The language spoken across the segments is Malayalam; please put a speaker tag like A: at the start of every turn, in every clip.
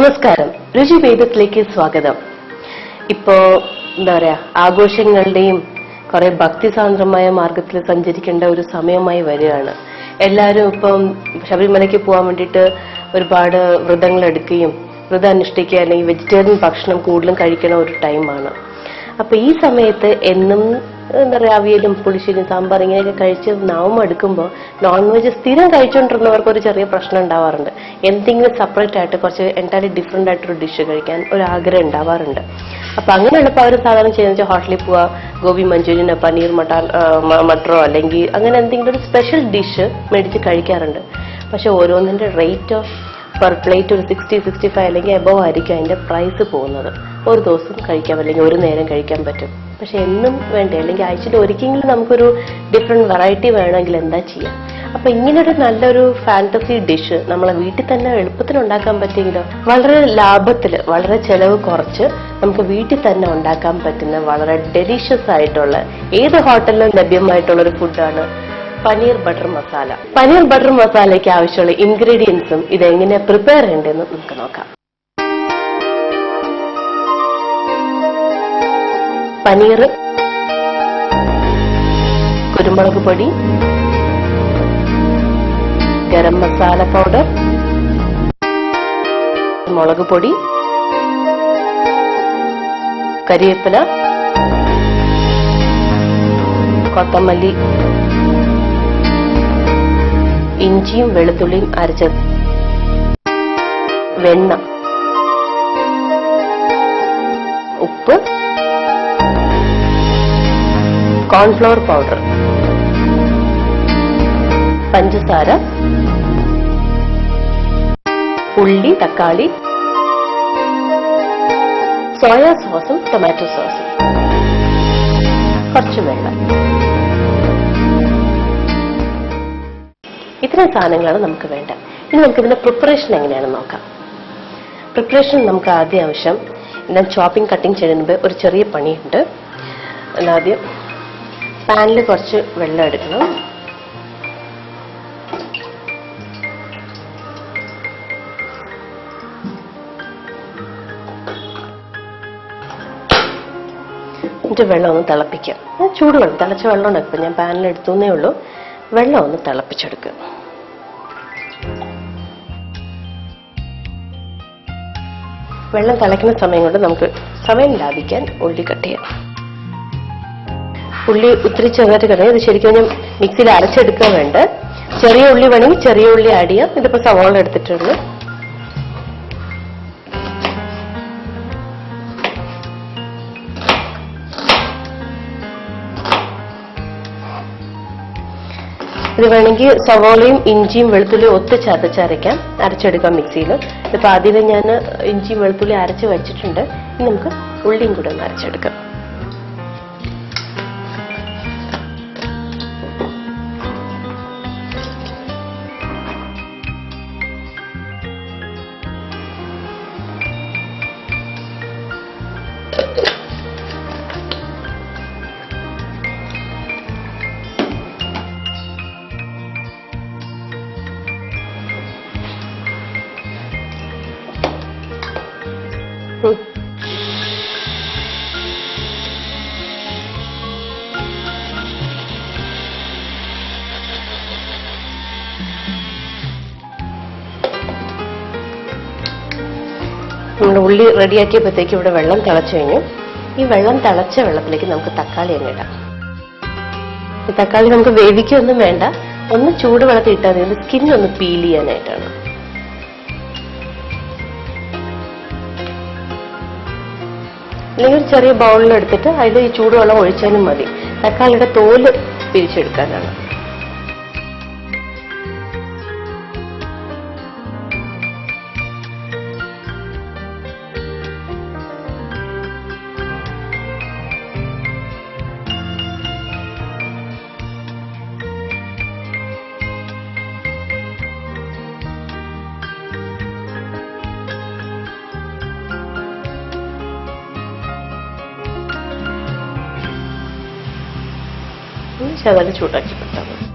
A: നമസ്കാരം, രുചി വേദത്തിലേക്ക് സ്വാഗതം. ഇപ്പോ എന്താ പറയാ, ആഘോഷങ്ങളുടെയും കുറെ ഭക്തിസാന്ദ്രമായ മാർഗത്തിൽ സഞ്ചരിക്കേണ്ട ഒരു സമയമായി വരികയാണ്. എല്ലാവരും ഇപ്പം ശബരിമലയ്ക്ക് പോകാൻ വേണ്ടിയിട്ട് ഒരുപാട് വ്രതങ്ങൾ എടുക്കുകയും വ്രതം അനുഷ്ഠിക്കുക അല്ലെങ്കിൽ വെജിറ്റേറിയൻ ഭക്ഷണം കൂടുതലും കഴിക്കണ ഒരു ടൈമാണ്. അപ്പൊ ഈ സമയത്ത് എന്നും എന്താ പറയാ, അവിയലും പുളിശ്ശേരിയും സാമ്പാർ ഇങ്ങനെയൊക്കെ കഴിച്ച് നാമം എടുക്കുമ്പോൾ നോൺ വെജ് സ്ഥിരം കഴിച്ചുകൊണ്ടിരുന്നവർക്ക് ഒരു ചെറിയ പ്രശ്നം ഉണ്ടാവാറുണ്ട്. എന്തെങ്കിലും സെപ്പറേറ്റ് ആയിട്ട് കുറച്ച് എൻറ്റയർലി ഡിഫറെന്റ് ആയിട്ടൊരു ഡിഷ് കഴിക്കാൻ ഒരു ആഗ്രഹം ഉണ്ടാവാറുണ്ട്. അപ്പൊ അങ്ങനെയുള്ളപ്പോൾ അവർ സാധാരണ ചെയ്യുന്ന വെച്ചാൽ ഹോട്ടലിൽ പോവുക, ഗോബി മഞ്ചൂരിയനോ പനീർ മട്ടറോ അല്ലെങ്കിൽ അങ്ങനെ എന്തെങ്കിലും ഒരു സ്പെഷ്യൽ ഡിഷ് മേടിച്ച് കഴിക്കാറുണ്ട്. പക്ഷെ ഓരോന്നിന്റെ റേറ്റ് ഓഫ് പെർ പ്ലേറ്റ് ഒരു 60-65 അല്ലെങ്കിൽ എബവ് ആയിരിക്കും അതിന്റെ പ്രൈസ് പോകുന്നത്. ഒരു ദിവസം കഴിക്കാം അല്ലെങ്കിൽ ഒരു നേരം കഴിക്കാൻ പറ്റും. പക്ഷെ എന്നും വേണ്ടേ, അല്ലെങ്കിൽ ആഴ്ചയിൽ ഒരിക്കലെങ്കിലും നമുക്കൊരു ഡിഫറെന്റ് വെറൈറ്റി വേണമെങ്കിൽ എന്താ ചെയ്യാം? അപ്പൊ ഇങ്ങനൊരു നല്ലൊരു ഫാന്റസി ഡിഷ് നമ്മളെ വീട്ടിൽ തന്നെ എളുപ്പത്തിൽ ഉണ്ടാക്കാൻ പറ്റിയെങ്കിലോ, വളരെ ലാഭത്തില് വളരെ ചെലവ് കുറച്ച് നമുക്ക് വീട്ടിൽ തന്നെ ഉണ്ടാക്കാൻ പറ്റുന്ന വളരെ ഡെലിഷ്യസ് ആയിട്ടുള്ള ഏത് ഹോട്ടലിലും ലഭ്യമായിട്ടുള്ള ഒരു ഫുഡാണ് പനീർ ബട്ടർ മസാല. പനീർ ബട്ടർ മസാലയ്ക്ക് ആവശ്യമുള്ള ഇൻഗ്രീഡിയൻസും ഇതെങ്ങനെ പ്രിപ്പയർ ചെയ്യേണ്ടതെന്ന് നമുക്ക് നോക്കാം. പനീർ, കുരുമുളക് പൊടി, ഗരം മസാല പൗഡർ, മുളക് പൊടി, കരിവേപ്പില, കൊത്തമല്ലി, ഇഞ്ചിയും വെളുത്തുള്ളിയും അരച്ചത്, വെണ്ണ, ഉപ്പ്, കോൺഫ്ലവർ പൗഡർ, പഞ്ചസാര, ഉള്ളി, തക്കാളി, സോയാ സോസും ടൊമാറ്റോ സോസും, കുറച്ച് വെള്ളം. ഇത്രയും സാധനങ്ങളാണ് നമുക്ക് വേണ്ട. ഇനി നമുക്ക് ഇതിന്റെ പ്രിപ്പറേഷൻ എങ്ങനെയാണെന്ന് നോക്കാം. പ്രിപ്പറേഷൻ നമുക്ക് ആവശ്യം ഞാൻ ചോപ്പിംഗ് കട്ടിങ് ചെയ്യുന്നത് ഒരു ചെറിയ പണിയുണ്ട്. ആദ്യം പാനിൽ കുറച്ച് വെള്ളം എടുക്കണം. എന്നിട്ട് വെള്ളം ഒന്ന് തിളപ്പിക്കാം. ചൂടുവെള്ളം, തിളച്ച വെള്ളം ഉണ്ട്. ഇപ്പം ഞാൻ പാനിൽ എടുത്തുന്നേ ഉള്ളൂ. വെള്ളം ഒന്ന് തിളപ്പിച്ചെടുക്കുക. വെള്ളം തിളയ്ക്കുന്ന സമയം കൊണ്ട് നമുക്ക് സമയം ലാഭിക്കാൻ ഉള്ളി കട്ട് ചെയ്യാം. ഉള്ളി ഒത്തിരി ചെറുതായിട്ട് കട്ട് ചെയ്യാം. ഇത് ശരിക്കും ഞാൻ മിക്സിയിൽ അരച്ചെടുക്കാൻ വേണ്ട. ചെറിയ ഉള്ളി വേണമെങ്കിൽ ചെറിയ ഉള്ളി ആഡ് ചെയ്യാം. ഇതിപ്പോ സവാള എടുത്തിട്ടുള്ളൂ. ഇത് വേണമെങ്കിൽ സവാളയും ഇഞ്ചിയും വെളുത്തുള്ളിയും ഒത്ത് ചതച്ചരയ്ക്കാം, അരച്ചെടുക്കാം മിക്സിയിൽ. ഇതിപ്പോ ആദ്യമേ ഞാൻ ഇഞ്ചിയും വെളുത്തുള്ളി അരച്ച് വെച്ചിട്ടുണ്ട്. ഇനി നമുക്ക് ഉള്ളിയും കൂടെ ഒന്ന് അരച്ചെടുക്കാം. നമ്മുടെ ഉള്ളി റെഡിയാക്കിയപ്പോഴത്തേക്ക് ഇവിടെ വെള്ളം തിളച്ചു കഴിഞ്ഞു. ഈ വെള്ളം തിളച്ച വെള്ളത്തിലേക്ക് നമുക്ക് തക്കാളി അങ്ങ് ഇടാം. ഈ തക്കാളി നമുക്ക് വേവിക്കൊന്നും വേണ്ട, ഒന്ന് ചൂടുവെള്ളത്തിൽ ഇട്ടാൽ മതി. സ്കിന്നൊന്ന് പീൽ ചെയ്യാനായിട്ടാണ്. അല്ലെങ്കിൽ ഒരു ചെറിയ ബൗളിൽ എടുത്തിട്ട് അതിൽ ഈ ചൂടുവെള്ളം ഒഴിച്ചാലും മതി. തക്കാളിയുടെ തോല് പിരിച്ചെടുക്കാനാണ്. ശകലം ചൂടാക്കി കൊടുത്താൽ മതി.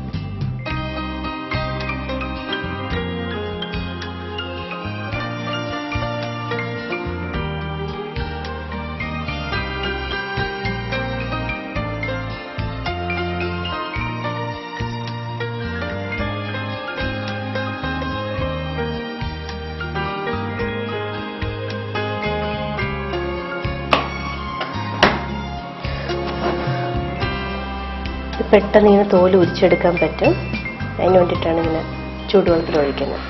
A: പെട്ടെന്ന് ഇങ്ങനെ തോല് ഉരിച്ചെടുക്കാൻ പറ്റും. അതിന് വേണ്ടിയിട്ടാണ് ഇങ്ങനെ ചൂടുവെള്ളത്തിൽ ഒഴിക്കുന്നത്.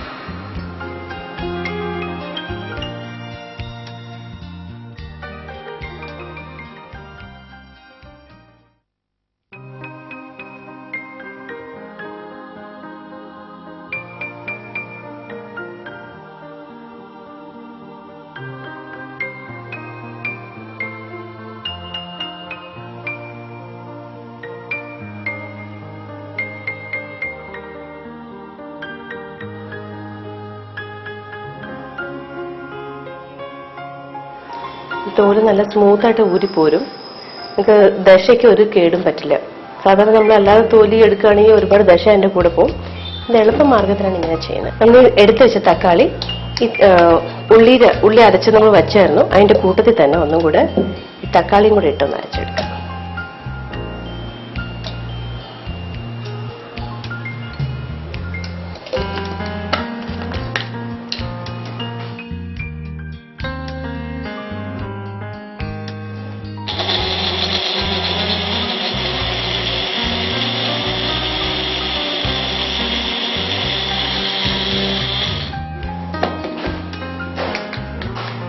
A: തോല് നല്ല സ്മൂത്തായിട്ട് ഊരിപ്പോരും. നമുക്ക് ദശയ്ക്ക് ഒരു കേടും പറ്റില്ല. സാധാരണ നമ്മൾ അല്ലാതെ തോലി എടുക്കുകയാണെങ്കിൽ ഒരുപാട് ദശ എൻ്റെ കൂടെ പോകും. ഇത് എളുപ്പമാർഗത്തിലാണ് ഇങ്ങനെ ചെയ്യുന്നത്. നമ്മൾ എടുത്തു വെച്ച തക്കാളി ഉള്ളി അരച്ച് നമ്മൾ വച്ചായിരുന്നു. അതിന്റെ കൂട്ടത്തിൽ തന്നെ ഒന്നും കൂടെ ഈ തക്കാളിയും കൂടെ ഇട്ടൊന്ന് അരച്ചെടുക്കാം.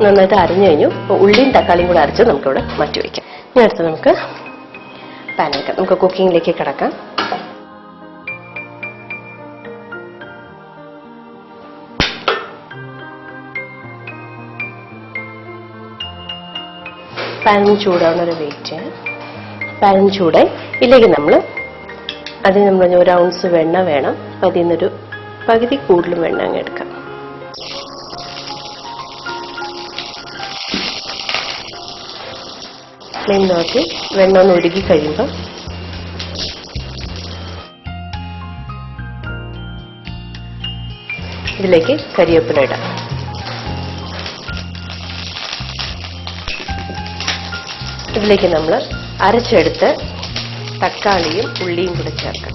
A: നന്നായിട്ട് അരഞ്ഞു കഴിഞ്ഞു. അപ്പോൾ ഉള്ളിയും തക്കാളിയും കൂടെ അരച്ച് നമുക്കിവിടെ മാറ്റി വയ്ക്കാം. ഇനി അടുത്ത് നമുക്ക് പാൻ വെക്കാം. നമുക്ക് കുക്കിങ്ങിലേക്ക് കിടക്കാം. പാൻ ചൂടാവുന്നൊരു വെയിറ്റ് ചെയ്യാം. പാൻ ചൂടായി ഇല്ലെങ്കിൽ അതിന് നമ്മൾ 1 ഔൺസ് വെണ്ണ വേണം. അപ്പം അതിൽ നിന്നൊരു പകുതി കൂടുതലും വെണ്ണ അങ്ങ് എടുക്കാം. ഫ്ലെയിം നോക്കി വെണ്ണ ഒന്ന് ഉരുകി കഴിയുമ്പോൾ ഇതിലേക്ക് കരിവേപ്പില ഇടാം. ഇതിലേക്ക് നമ്മൾ അരച്ചെടുത്ത് തക്കാളിയും ഉള്ളിയും കൂടെ ചേർക്കാം.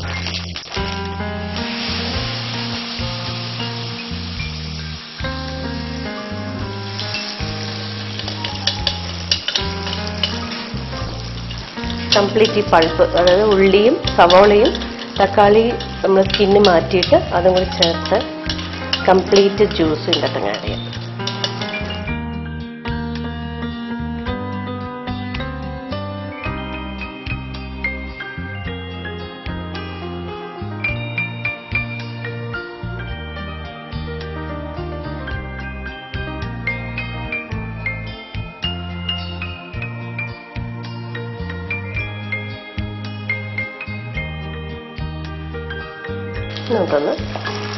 A: കംപ്ലീറ്റ് ഈ പൾപ്പ്, അതായത് ഉള്ളിയും സവോളയും തക്കാളിയും നമ്മൾ സ്കിന്ന് മാറ്റിയിട്ട് അതും കൂടി ചേർത്ത് കംപ്ലീറ്റ് ജ്യൂസ് ഇതിനകത്ത് ആഡ് ചെയ്യാം. നമുക്കൊന്ന്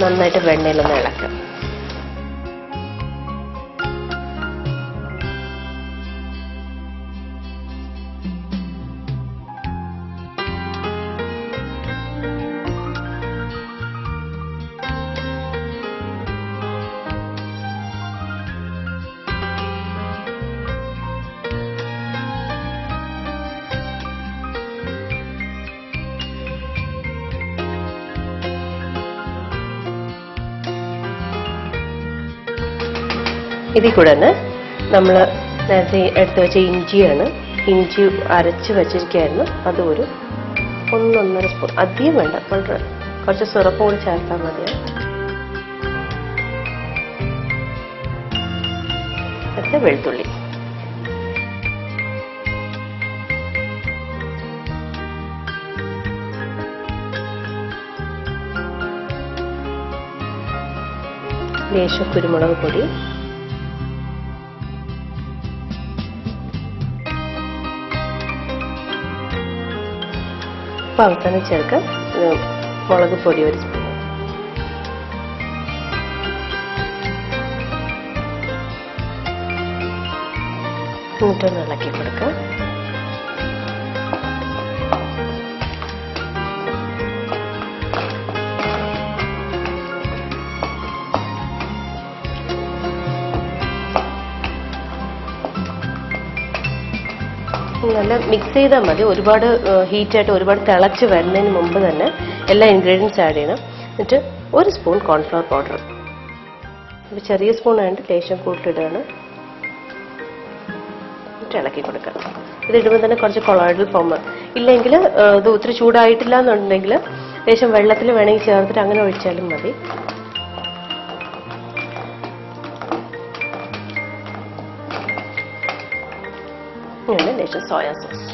A: നന്നായിട്ട് വെണ്ണയിലൊന്ന് ഇളക്കാം. ഇതിൽ കൂടെ നമ്മൾ നേരത്തെ എടുത്ത് വെച്ച ഇഞ്ചിയാണ്. ഇഞ്ചി അരച്ച് വെച്ചിരിക്കുകയായിരുന്നു. അത് ഒരു 1-1.5 സ്പൂൺ, അധികം വേണ്ട, വളരെ കുറച്ച് സിറപ്പ് കൂടി ചേർത്താൽ മതിയാണ്. അടുത്ത വെളുത്തുള്ളി, ലേശം കുരുമുളക് പൊടി, അവസാനം ചേർക്കാം മുളക് പൊടി 1 സ്പൂൺ. എന്നിട്ടൊന്ന് ഇളക്കി കൊടുക്കാം. നല്ല മിക്സ് ചെയ്താൽ മതി. ഒരുപാട് ഹീറ്റായിട്ട് ഒരുപാട് തിളച്ച് വരുന്നതിന് മുമ്പ് തന്നെ എല്ലാ ഇൻഗ്രീഡിയൻസ് ആഡ് ചെയ്യണം. എന്നിട്ട് 1 സ്പൂൺ കോൺഫ്ലവർ പൗഡർ, ചെറിയ സ്പൂൺ ആയതുകൊണ്ട് ലേശം കൂട്ടിയിടുകയാണ്. നന്നായിട്ട് ഇളക്കി കൊടുക്കാം. ഇതിടുമ്പോൾ തന്നെ കുറച്ച് കൊളോയിഡൽ ഫോം ഇല്ലെങ്കിൽ ഇത് ഒത്തിരി ചൂടായിട്ടില്ല എന്നുണ്ടെങ്കിൽ ലേശം വെള്ളത്തിൽ വേണമെങ്കിൽ ചേർത്തിട്ട് അങ്ങനെ ഒഴിച്ചാലും മതി. ഇങ്ങനെ ലേശം സോയാ സോസ്.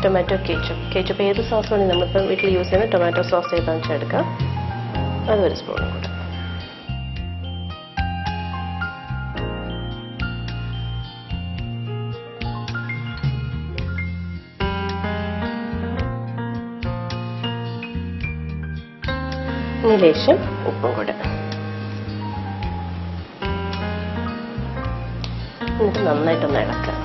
A: ടൊമാറ്റോ കേച്ചപ്പ് ഏത് സോസ് വേണമെങ്കിൽ നമ്മളിപ്പോൾ വീട്ടിൽ യൂസ് ചെയ്യുന്ന ടൊമാറ്റോ സോസ് ചെയ്താൽ വെച്ചെടുക്കാം. അതൊരു സ്പൂണും കൂടെ. ഇനി ലേശം ഉപ്പും കൂടെ. എന്നിട്ട് നന്നായിട്ടൊന്ന് ഇളക്കാം.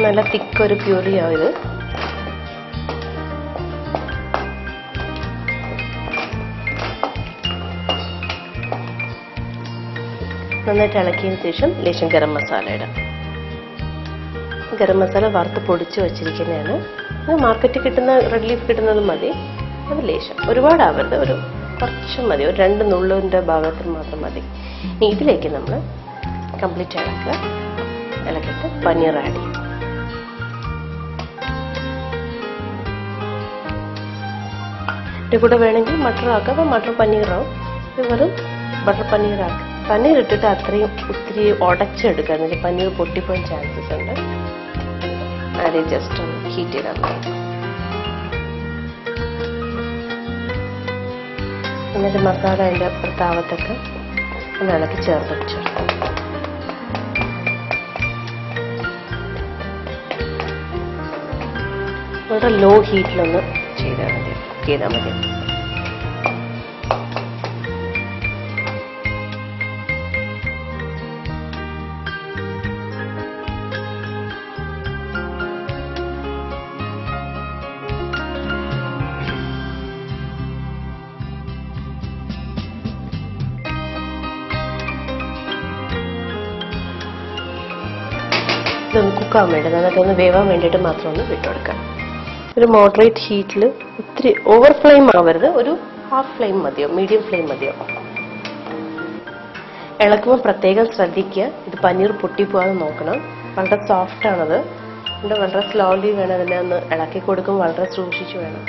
A: നല്ല തിക്കൊരു പ്യൂരിയാവും ഇത്. നന്നായിട്ട് ഇളക്കിയതിന് ശേഷം ലേശം ഗരം മസാല ഇടാം. ഗരം മസാല വറുത്ത് പൊടിച്ച് വെച്ചിരിക്കുന്നതാണ്. അത് മാർക്കറ്റിൽ കിട്ടുന്ന റെഡ് ലീഫ് കിട്ടുന്നത് മതി. അത് ലേശം ഒരുപാടാവരുത്, ഒരു കുറച്ച് മതി, ഒരു 2 നുള്ളിൻ്റെ ഭാഗത്തിൽ മാത്രം മതി. ഇനി ഇതിലേക്ക് നമ്മൾ കംപ്ലീറ്റ് ഇളക്കിയിട്ട് പനീർ ആഡ് ചെയ്യും. ഇതിൻ്റെ കൂടെ വേണമെങ്കിൽ മട്ടർ ആക്കാം. അപ്പോൾ മട്ടർ പനീറാവും. ഇത് വെറും ബട്ടർ പനീറാക്കാം. പനീർ ഇട്ടിട്ട് അത്രയും ഒത്തിരി ഉടച്ചെടുക്കുക, എന്നിട്ട് പനീർ പൊട്ടിപ്പോകാൻ ചാൻസസ് ഉണ്ട്. ആദ്യം ജസ്റ്റ് ഒന്ന് ഹീറ്റ് ചെയ്താൽ മതി. എന്നിട്ട് മസാല അതിൻ്റെ താവത്തൊക്കെ ഒന്ന് ഇളക്കി ചേർത്ത് വെച്ചു. വളരെ ലോ ഹീറ്റിലൊന്ന് ചെയ്താൽ മതി, കുക്ക് ചെയ്താൽ മതി. ഇതൊന്ന് കുക്കാൻ വേണ്ടി, നന്നായിട്ടൊന്ന് വേവാൻ വേണ്ടിയിട്ട് മാത്രം ഒന്ന് വിട്ടുകൊടുക്കാം. ഒരു മോഡറേറ്റ് ഹീറ്റിൽ, ഒത്തിരി ഓവർ ഫ്ലെയിം ആവരുത്, ഒരു ഹാഫ് ഫ്ലെയിം മതിയോ, മീഡിയം ഫ്ലെയിം മതിയോ. ഇളക്കുമ്പോൾ പ്രത്യേകം ശ്രദ്ധിക്കുക, ഇത് പനീർ പൊട്ടിപ്പോകാതെ നോക്കണം. വളരെ സോഫ്റ്റ് ആണത്, അതുകൊണ്ട് വളരെ സ്ലോലി വേണം അതിനെ ഒന്ന് ഇളക്കി കൊടുക്കുമ്പോൾ, വളരെ സൂക്ഷിച്ച് വേണം.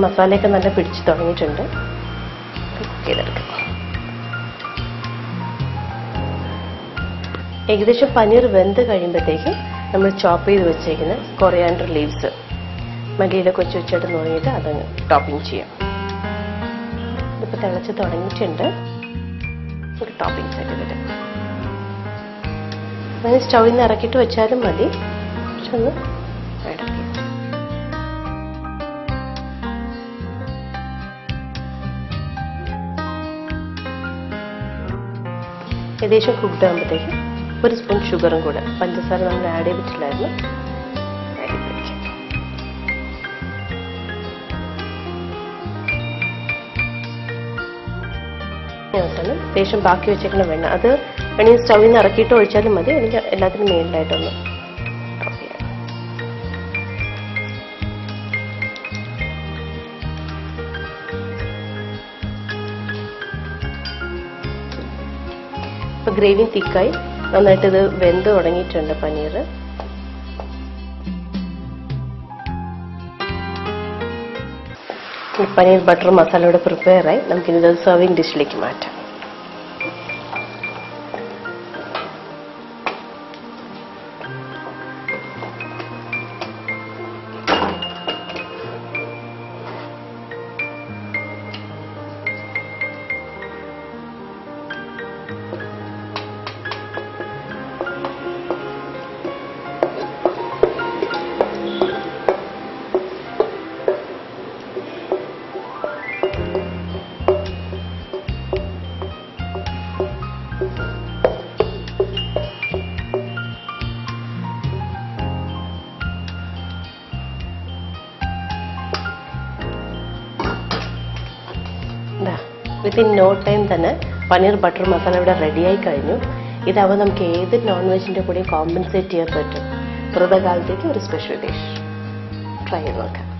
A: മസാലയൊക്കെ നല്ല പിടിച്ച് തുടങ്ങിയിട്ടുണ്ട്. കുക്ക് ചെയ്തെടുക്കാം. ഏകദേശം പനീർ വെന്ത് കഴിയുമ്പോഴത്തേക്ക് നമ്മൾ ചോപ്പ് ചെയ്ത് വെച്ചേക്കുന്ന കൊറിയാൻഡർ ലീവ്സ് മല്ലിയില കൊച്ചു വെച്ചിട്ട് നോക്കിയിട്ട് അതങ്ങ് ടോപ്പിംഗ് ചെയ്യാം. ഇതിപ്പോൾ തിളച്ച് തുടങ്ങിയിട്ടുണ്ട്. ഒരു ടോപ്പിംഗ് സെറ്റ് ചെയ്തിട്ട് അതിന് സ്റ്റൗവിൽ നിന്ന് ഇറക്കിയിട്ട് വെച്ചാലും മതി. പക്ഷെ ഒന്ന് ഇടയ്ക്ക് ഏകദേശം കുക്ക്ഡ് ആകുമ്പോഴത്തേക്ക് 1 സ്പൂൺ ഷുഗറും കൂടെ, പഞ്ചസാര നമ്മൾ ആഡ് ചെയ്തിട്ടില്ലായിരുന്നു, ആഡ് ചെയ്ത് വയ്ക്കാം. അവസാനം ലേശം ബാക്കി വെച്ചേക്കുന്ന വെണ്ണ, അത് വേണമെങ്കിൽ സ്റ്റൗവിൽ നിന്ന് ഇറക്കിയിട്ട് ഒഴിച്ചാലും മതി. എനിക്ക് എല്ലാത്തിനും മെയിനായിട്ടൊന്ന് ടോപ്പ് ചെയ്യാം. ഇപ്പോൾ ഗ്രേവി തിക്കായി നന്നായിട്ട് ഇത് വെന്ത് തുടങ്ങിയിട്ടുണ്ട് പനീർ. പനീർ ബട്ടർ മസാല ഇവിടെ പ്രിപ്പയർ ആയി. നമുക്കിത് സെർവിങ് ഡിഷിലേക്ക് മാറ്റാം. വിത്തിൻ നോ ടൈം തന്നെ പനീർ ബട്ടർ മസാല ഇവിടെ റെഡിയായി കഴിഞ്ഞു. ഇതാവുമ്പോൾ നമുക്ക് ഏത് നോൺ വെജിന്റെ കൂടെ കോമ്പൻസേറ്റ് ചെയ്യാൻ പറ്റും. വ്രതകാലത്തേക്ക് ഒരു സ്പെഷ്യൽ ഡിഷ് ട്രൈ ചെയ്ത് നോക്കാം.